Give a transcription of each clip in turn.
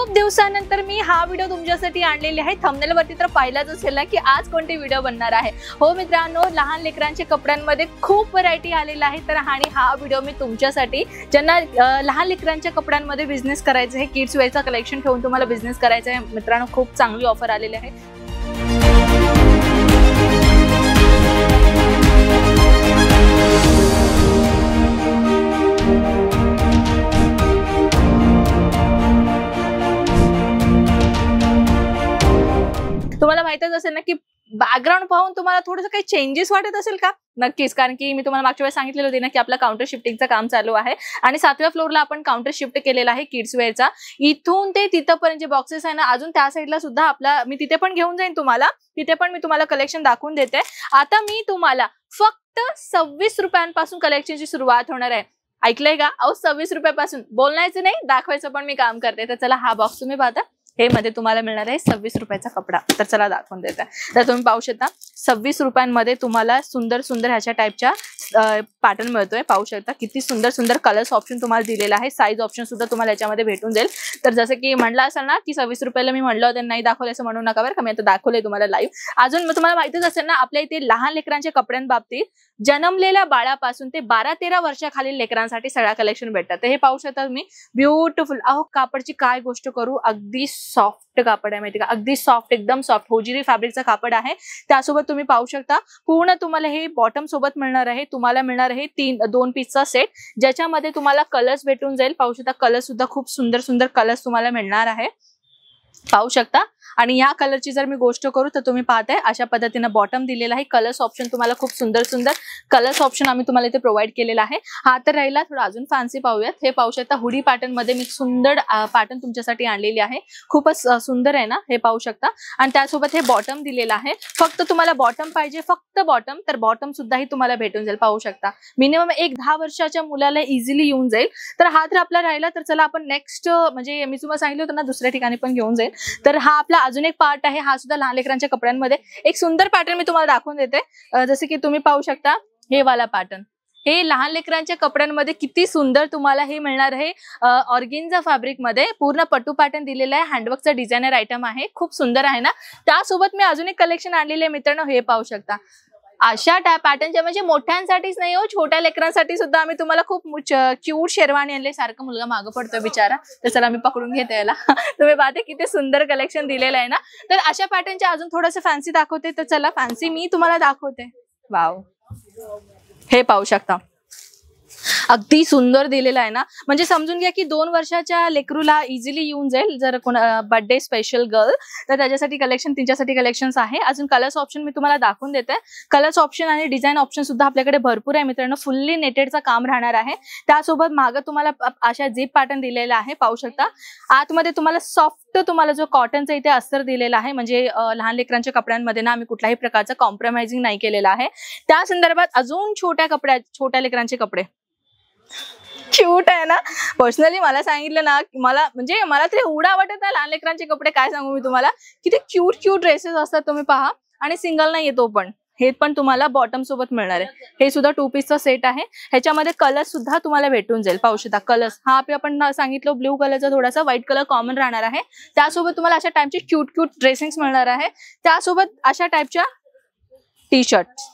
खूप दिवसानंतर मी हा व्हिडिओ तुमच्यासाठी आणलेला आहे। थंबनेल वरती तर पाहिलाच असेल ना की आज कोणते व्हिडिओ बनणार आहे। हो मित्रांनो, लहान लेकरांच्या कपड्यांमध्ये खूप व्हरायटी आलेला आहे। तर हा व्हिडिओ मी तुमच्यासाठी ज्यांना लहान लेकरांच्या कपड्यांमध्ये बिझनेस करायचा आहे, किड्स वेअरचा कलेक्शन ठेवून तुम्हाला बिझनेस करायचा आहे मित्रांनो, खूप चांगली ऑफर आलेली आहे। तुम्हाला माहितच असेल ना की बॅकग्राऊंड पाहून तुम्हाला थोडंसं काही चेंजेस वाटत असेल का? नक्कीच, कारण की मी तुम्हाला मागच्या वेळेस सांगितलेलं होते ना की आपलं काउंटर शिफ्टिंगचं काम चालू आहे आणि 7व्या फ्लोअरला आपण काउंटर शिफ्ट केलेला आहे किड्स वेअरचा। इथून ते तिथपर्यंत जे बॉक्सेस आहे ना, अजून त्या साईडला सुद्धा आपला मी तिथे पण घेऊन जाईन तुम्हाला, तिथे पण मी तुम्हाला कलेक्शन दाखवून देते। आता मी तुम्हाला फक्त 26 रुपयांपासून कलेक्शनची सुरुवात होणार आहे। ऐकलंय का? 26 रुपयापासून बोलण्याचं नाही, दाखवायचं पण मी काम करते। तर चला, हा बॉक्स तुम्ही पाहता, हे मध्ये तुम्हाला मिळणार आहे 26 रुपयाचा कपडा। तर चला दाखवून देते। तर तुम्ही पाहू शकता 26 रुपयांमध्ये तुम्हाला सुंदर सुंदर ह्याच्या टाइपच्या पॅटर्न मिळतोय। पाहू शकता किती सुंदर सुंदर कलर्स ऑप्शन तुम्हाला दिलेला आहे, साईज ऑप्शन सुद्धा तुम्हाला याच्यामध्ये भेटून जाईल। तर जसं की म्हणलं असेल ना की 26 रुपयाला मी म्हणलं होतं, नाही दाखवलं असं म्हणू नका बरं का, मी आता दाखवलंय तुम्हाला लाईव्ह। अजून तुम्हाला माहितीच असेल ना, आपल्या इथे लहान लेकरांच्या कपड्यांबाबतीत जन्मलेल्या बाळापासून ते 12-13 वर्षाखालील लेकरांसाठी सगळा कलेक्शन भेटतात। तर हे पाहू शकता तुम्ही, ब्युटिफुल। अहो, कापडची काय गोष्ट करू, अगदी सॉफ्ट कापड आहे, माहिती का, अगदी सॉफ्ट, एकदम सॉफ्ट होजिरी फॅब्रिकचं कापड आहे। त्यासोबत तुम्ही पाहू शकता पूर्ण तुम्हाला हे बॉटम सोबत मिळणार आहे। तुम्हाला मिळणार आहे 2 पीसचा सेट, ज्याच्यामध्ये तुम्हाला कलर्स भेटून जाईल। पाहू शकता कलर सुद्धा खूप सुंदर सुंदर कलर्स तुम्हाला मिळणार आहे, पाहू शकता। आणि या कलरची जर मी गोष्ट करू तर तुम्ही पाहताय अशा पद्धतीने बॉटम दिलेला आहे। कलर्स ऑप्शन तुम्हाला खूप सुंदर सुंदर कलर्स ऑप्शन आम्ही तुम्हाला इथे प्रोव्हाइड केलेला आहे। हा तर राहिला, थोडा अजून फॅन्सी पाहूयात। हे पाहू शकता हुडी पॅटर्न मध्ये मी सुंदर पॅटर्न तुमच्यासाठी आणलेली आहे, खूपच सुंदर आहे ना, हे पाहू शकता। आणि त्यासोबत हे बॉटम दिलेला आहे। फक्त तुम्हाला बॉटम पाहिजे, फक्त बॉटम, तर बॉटम सुद्धाही तुम्हाला भेटून जाईल। पाहू शकता मिनिमम एक 10 वर्षाच्या मुलाला इझिली येऊन जाईल। तर हा तर आपला राहिला। तर चला आपण नेक्स्ट, म्हणजे मी तुम्हाला सांगितलं होतं ना दुसऱ्या ठिकाणी पण घेऊन जाईल। तर हा आपला अजून एक पार्ट आहे, हा सुद्धा लहान लेकरांच्या कपड्यांमध्ये एक सुंदर पॅटर्न मी तुम्हाला दाखवून देते। जसे की तुम्ही पाहू शकता हे वाला पॅटर्न, हे लहान लेकरांच्या कपड्यांमध्ये किती सुंदर तुम्हाला हे मिळणार आहे। ऑर्गेन्झा फॅब्रिक मध्ये पूर्ण पट्टू पॅटर्न दिलेला आहे, हँडवर्कचा डिझायनर आयटम आहे, खूप सुंदर आहे ना। त्यासोबत मी अजून एक कलेक्शन आणलेले आहे मित्रांनो, हे पाहू शकता। अशा पॅटर्नच्या, म्हणजे मोठ्यांसाठीच नाही हो, छोट्या लेकरांसाठी सुद्धा आम्ही तुम्हाला खूप क्यूट शेरवानी आणले। सारखं मुलगा मागं पडतोय बिचारा, तर चला मी पकडून घेते याला। तुम्ही पाहते किती सुंदर कलेक्शन दिलेलं आहे ना। तर अशा पॅटर्नच्या अजून थोडंसं फॅन्सी दाखवते, तर चला फॅन्सी मी तुम्हाला दाखवते। वाव, हे पाहू शकता अगदी सुंदर दिलेला आहे ना, म्हणजे समजून घ्या की 2 वर्षाच्या लेकरूला इझिली येऊन जाईल। जर कोणा बर्थडे स्पेशल गर्ल, तर त्याच्यासाठी कलेक्शन, तिच्यासाठी कलेक्शन्स आहे। अजून कलर्स ऑप्शन मी तुम्हाला दाखवून देते। कलर्स ऑप्शन आणि डिझाईन ऑप्शन सुद्धा आपल्याकडे भरपूर आहे मित्रांनो। फुल्ली नेटेडचं काम राहणार आहे। त्यासोबत मागं तुम्हाला अशा झिप पॅटर्न दिलेला आहे, पाहू शकता। आतमध्ये तुम्हाला सॉफ्ट, तुम्हाला जो कॉटनचा इथे अस्तर दिलेला आहे, म्हणजे लहान लेकरांच्या कपड्यांमध्ये ना आम्ही कुठल्याही प्रकारचं कॉम्प्रोमाइजिंग नाही केलेलं आहे। त्या संदर्भात अजून छोट्या लेकरांचे कपडे क्यूट आहे ना। पर्सनली मला सांगितलं ना, मला तर एवढं आवडत ना लहान लेकरांचे कपडे, काय सांगू मी तुम्हाला, किती क्यूट क्यूट ड्रेसेस असतात। तुम्ही पहा, आणि सिंगल नाही येतो पण, हे पण तुम्हाला बॉटम सोबत मिळणार आहे। हे सुद्धा 2 पीसचा सेट आहे, ह्याच्यामध्ये कलर सुद्धा तुम्हाला भेटून जाईल। पाहू शकता कलर्स, हा आपण सांगितलं ब्ल्यू कलरचा, थोडासा व्हाईट कलर कॉमन राहणार आहे। त्यासोबत तुम्हाला अशा टाइपचे क्यूट क्यूट ड्रेसिंग्स मिळणार आहे। त्यासोबत अशा टाइपच्या टी शर्ट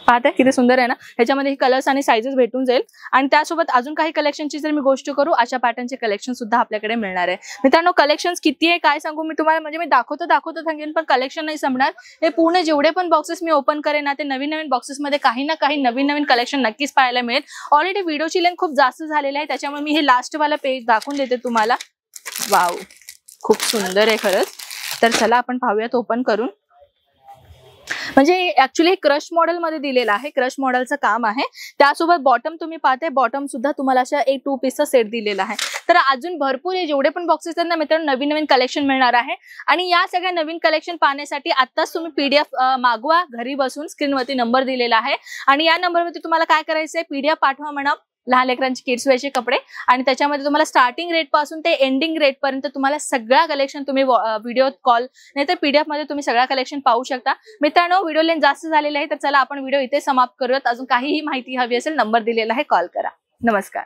पाहता किती सुंदर आहे ना, ह्याच्यामध्ये कलर्स आणि साइजेस भेटून जाईल। आणि त्यासोबत अजून काही कलेक्शनची जर मी गोष्ट करू, अशा पॅटर्नचे कलेक्शन सुद्धा आपल्याकडे मिळणार आहे मित्रांनो। कलेक्शन्स किती आहे काय सांगू मी तुम्हाला, म्हणजे मी दाखवतो सांगेन पण कलेक्शन नाही संपणार। हे पूर्ण जेवढे पण बॉक्सेस मी ओपन करेन ना, ते नवीन बॉक्सेस मध्ये काही ना काही नवीन कलेक्शन नक्कीच पाहायला मिळेल। ऑलरेडी व्हिडिओची लेंथ खूप जास्त झालेली आहे, त्याच्यामुळे मी हे लास्ट वाला पेज दाखवून देते तुम्हाला। वाव, खूप सुंदर आहे खरंच। तर चला आपण पाहूयात ओपन करून। म्हणजे ऍक्च्युली क्रश मॉडेल मध्ये दिलेलं आहे, क्रश मॉडेलचं काम आहे। त्यासोबत बॉटम तुम्ही पाहताय, बॉटम सुद्धा तुम्हाला अशा 2 पीसचा सेट दिलेला आहे। तर अजून भरपूर जेवढे पण बॉक्सेस आहेत ना मित्रांनो, नवीन कलेक्शन मिळणार आहे। आणि या सगळ्या नवीन कलेक्शन पाहण्यासाठी आताच तुम्ही PDF मागवा घरी बसून। स्क्रीनवरती नंबर दिलेला आहे आणि या नंबरवरती तुम्हाला काय करायचंय, PDF पाठवा म्हणा लहान लेकरांचे किड्स वेअरचे कपडे, आणि त्याच्यामध्ये तुम्हाला स्टार्टिंग रेट पासून ते एंडिंग रेट पर्यंत तुम्हाला सगळा कलेक्शन तुम्ही व्हिडिओ कॉल नाही तर PDF मध्ये तुम्ही सगळा कलेक्शन पाहू शकता मित्रांनो। व्हिडिओ लेंथ जास्त झालेली आहे, तर चला आपण व्हिडिओ इथे समाप्त करूयात। अजून काहीही माहिती हवी असेल, नंबर दिलेला आहे, कॉल करा। नमस्कार।